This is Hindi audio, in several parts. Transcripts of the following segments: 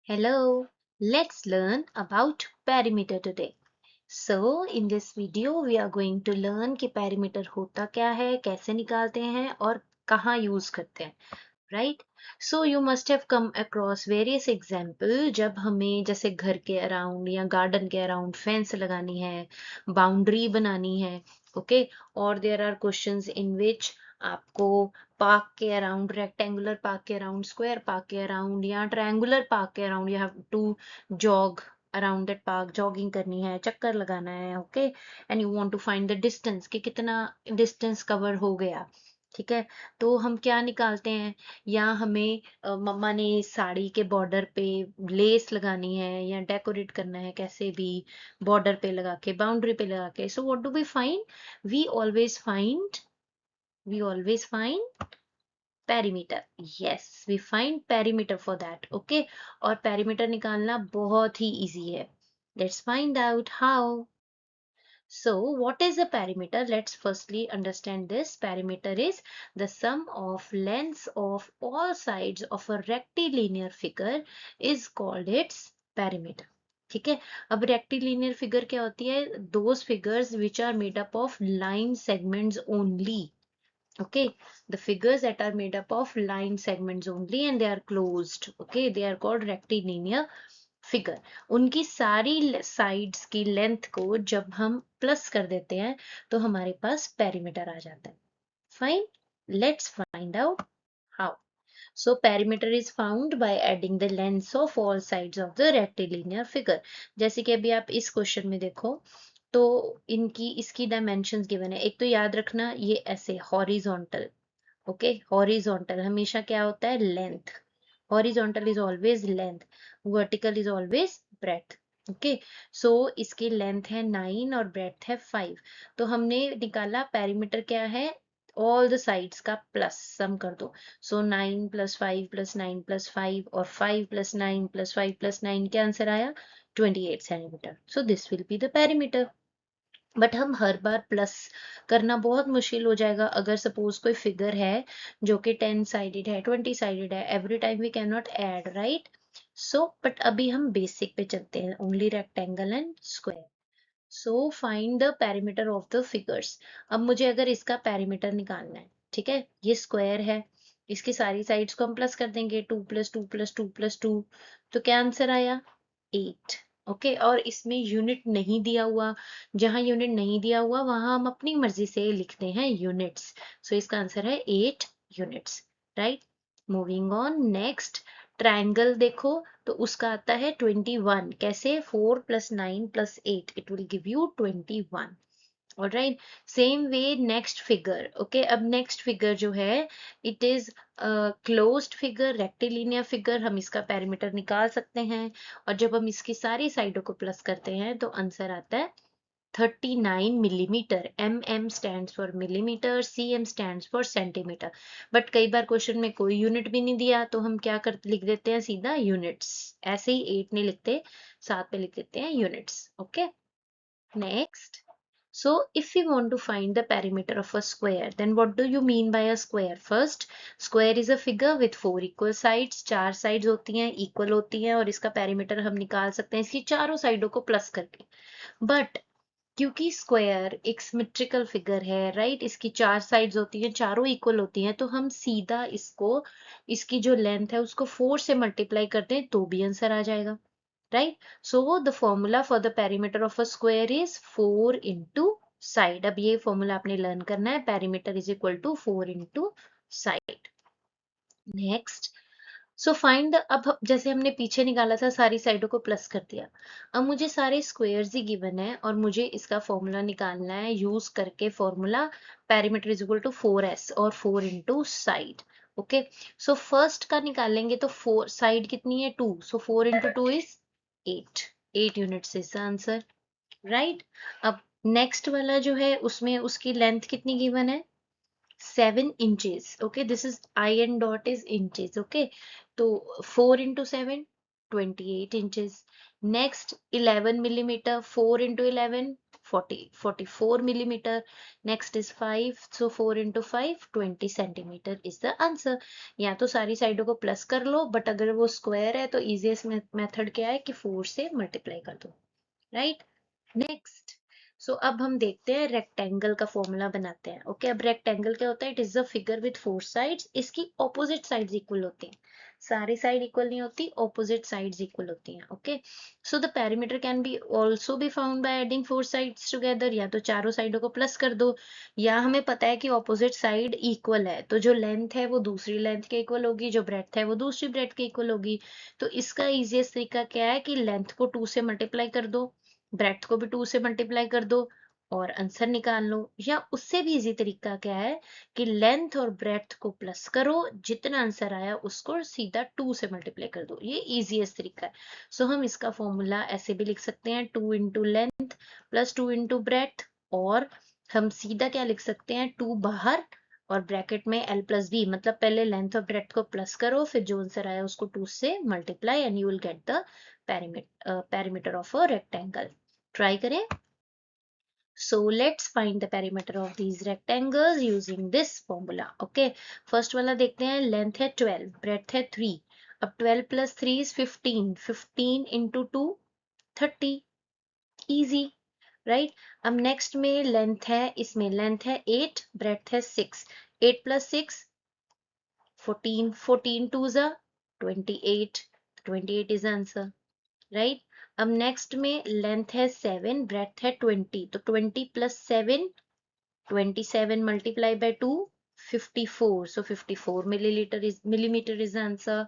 Hello, let's learn about perimeter today. So, in this video, we are going to learn कि perimeter होता क्या है, कैसे निकालते हैं और कहाँ यूज करते हैं, right? So, you must have come across various example जब हमें जैसे घर के अराउंड या गार्डन के अराउंड फेंस लगानी है, बाउंड्री बनानी है, okay? और there are questions in which आपको पार्क के अराउंड, रेक्टेंगुलर पार्क के अराउंड, स्क्वायर पार्क के अराउंड या ट्रायंगुलर पार्क के around you have to jog around that park, jogging करनी है, चक्कर लगाना है, okay? And you want to find the distance कि कितना डिस्टेंस कवर हो गया, ठीक है? तो हम क्या निकालते हैं, या हमें मम्मा ने साड़ी के बॉर्डर पे लेस लगानी है या डेकोरेट करना है कैसे भी, बॉर्डर पे लगा के, बाउंड्री पे लगा के, so what do we find? We always find we always find perimeter. Yes, we find perimeter for that, okay? और perimeter निकालना बहुत ही easy है. Let's find out how. So what is a perimeter? Let's firstly understand this. Perimeter is the sum of lengths of all sides of a rectilinear figure is called its perimeter. ठीक है? अब rectilinear figure क्या होती है? Those figures which are made up of line segments only. Okay, the figures that are made up of line segments only and they are closed. Okay, they are called rectilinear figure. उनकी सारी sides की length को जब हम plus कर देते हैं तो हमारे पास perimeter आ जाता है. Fine, let's find out how. So perimeter is found by adding the lengths of all sides of the rectilinear figure. जैसे कि अभी आप इस क्वेश्चन में देखो तो इनकी इसकी डायमेंशंस गिवन है. एक तो याद रखना ये ऐसे हॉरिजॉन्टल, ओके? हॉरिजॉन्टल हमेशा क्या होता है? Length. Horizontal is always length, vertical is always breadth. Okay, so इसकी लेंथ है 9 और ब्रेथ है 5. तो हमने निकाला पेरीमीटर क्या है, ऑल द साइड्स का प्लस सम कर दो. सो 9 + 5 + 9 + 5 और 5 + 9 + 5 + 9 क्या आंसर आया? 28 centimetre. So this will be the perimeter. But हम हर बार प्लस करना बहुत मुश्किल हो जाएगा. अगर सपोज कोई फिगर है जो कि 10 साइडेड है, 20 साइडेड है, every time we can not add, right? So but अभी हम बेसिक पे चलते हैं, only rectangle and square. So find the perimeter of the figures. अब मुझे अगर इसका पेरीमीटर निकालना है, ठीक है? ये स्क्वायर है, इसकी सारी साइड्स को हम प्लस कर देंगे, 2 + 2 + 2 + 2. तो क्या आंसर आया? 8. ओके, और इसमें यूनिट नहीं दिया हुआ. जहां यूनिट नहीं दिया हुआ वहां हम अपनी मर्जी से लिखते हैं यूनिट्स. सो इसका आंसर है 8 units, right? Moving on next. Triangle देखो तो उसका आता है 21. कैसे? 4 + 9 + 8 it will give you 21. Alright, same way next figure. Okay, अब नेक्स्ट फिगर जो है it is closed figure, rectilinear figure. हम इसका पेरीमीटर निकाल सकते हैं और जब हम इसकी सारी साइडों को प्लस करते हैं तो आंसर आता है 39 millimetre. MM stands for millimetre, CM stands for centimetre. But कई बार क्वेश्चन में कोई यूनिट भी नहीं दिया तो हम क्या कर लिख देते हैं? सीधा यूनिट्स. ऐसे ही 8 नहीं लिखते, 7 पे लिख देते हैं units. Okay, next. So if we want to find the perimeter of a square, then what do you mean by a square? First, square is a figure with 4 equal sides. 4 sides होती हैं, equal होती हैं, और इसका perimeter हम निकाल सकते हैं इसकी चारों साइडों को प्लस करके. बट क्योंकि स्क्वायर एक सिमेट्रिकल फिगर है, राइट? इसकी 4 साइड्स होती हैं, चारों इक्वल होती हैं, तो हम सीधा इसको, इसकी जो लेंथ है उसको 4 से मल्टीप्लाई कर दें तो भी आंसर आ जाएगा, right? So the formula for the perimeter of a square is 4 into side. अब ये फॉर्मूला आपने लर्न करना है. perimeter is equal to 4 into side. Next. So find the, अब जैसे हमने पीछे निकाला था सारी साइडों को प्लस कर दिया, अब मुझे सारे स्क्वायर्स ही गिवन है और मुझे इसका फॉर्मूला निकालना है यूज करके formula perimeter is equal to 4s और 4 into side. Okay, so first का निकालेंगे तो 4 साइड कितनी है? 2. So 4 into 2 is 8. 8 units is the answer, right? अब नेक्स्ट वाला जो है उसमें उसकी लेंथ कितनी गिवन है? 7 inches. Okay, this is I and dot is inches. Okay, so 4 into 7, 28 inches. Next, 11 millimeter. 4 into 11, 44 millimeter. Next is 5, so 4 into 5 20 centimeter is the answer. या तो सारी साइडों को प्लस कर लो, बट अगर वो स्क्वायर है तो इजीएस्ट मेथड क्या है कि 4 से मल्टीप्लाई कर दो, राइट। नेक्स्ट, सो अब हम देखते हैं रेक्टेंगल का फॉर्मूला बनाते हैं। ओके, अब रेक्टेंगल क्या होता है? It is a figure with 4 sides. इसकी ऑपोजिट साइड्स इक्वल होती हैं, सारी साइड इक्वल नहीं होती, ऑपोजिट साइड्स इक्वल होती हैं। Okay, so the perimeter can be also be found by adding 4 sides together. या तो चारों साइडों को प्लस कर दो, या हमें पता है कि ऑपोजिट साइड इक्वल है, तो जो लेंथ है वो दूसरी लेंथ के इक्वल होगी, जो ब्रेड्थ है वो दूसरी ब्रेड्थ के इक्वल होगी। तो इसका इजीएस्ट तरीका क्या है कि लेंथ को 2 से मल्टीप्लाई कर दो, ब्रेड्थ को भी 2 से मल्टीप्लाई कर दो और आंसर निकाल लो। या उससे भी इजी तरीका क्या है कि लेंथ और ब्रेड्थ को प्लस करो, जितना आंसर आया उसको सीधा 2 से मल्टीप्लाई कर दो। ये इजीएस्ट तरीका है। सो हम इसका फॉर्मूला ऐसे भी लिख सकते हैं, 2 into length plus 2 into breadth, और हम सीधा क्या लिख सकते हैं, 2 बाहर और ब्रैकेट में l प्लस बी, मतलब पहले लेंथ और ब्रेड्थ को प्लस करो, फिर जो आंसर आया उसको 2 से multiply, and you will get the perimeter of a rectangle. Try करें. So let's find the perimeter of these rectangles using this formula. Okay, first वाला देखते हैं, लेंथ है 12, ब्रेड्थ है 3। अब 12 plus 3 is 15, 15 into 2 30, easy, right? अब नेक्स्ट में लेंथ है, इसमें लेंथ है 8, ब्रेड्थ है 6, 8 plus 6 14, 14 2s are 28, 28 is the answer, right. अब नेक्स्ट में लेंथ है 7, ब्रेड्थ है 20, तो 20 plus 7 27 multiply by 2 54, so 54 millimetre is answer.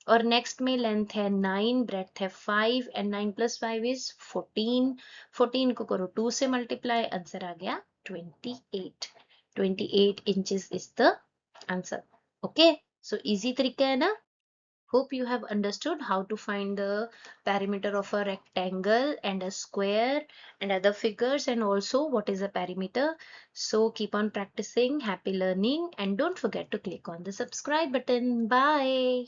और नेक्स्ट में लेंथ है 9, ब्रेड्थ है 5 एंड 9 प्लस 5 इज 14, 14 को करो 2 से मल्टीप्लाई, आंसर आ गया 28, 28 inches is the answer. Okay, so easy तरीका है ना। Hope you have understood how to find the perimeter of a rectangle and a square and other figures, and also what is a perimeter. So keep on practicing. Happy learning, and don't forget to click on the subscribe button. Bye.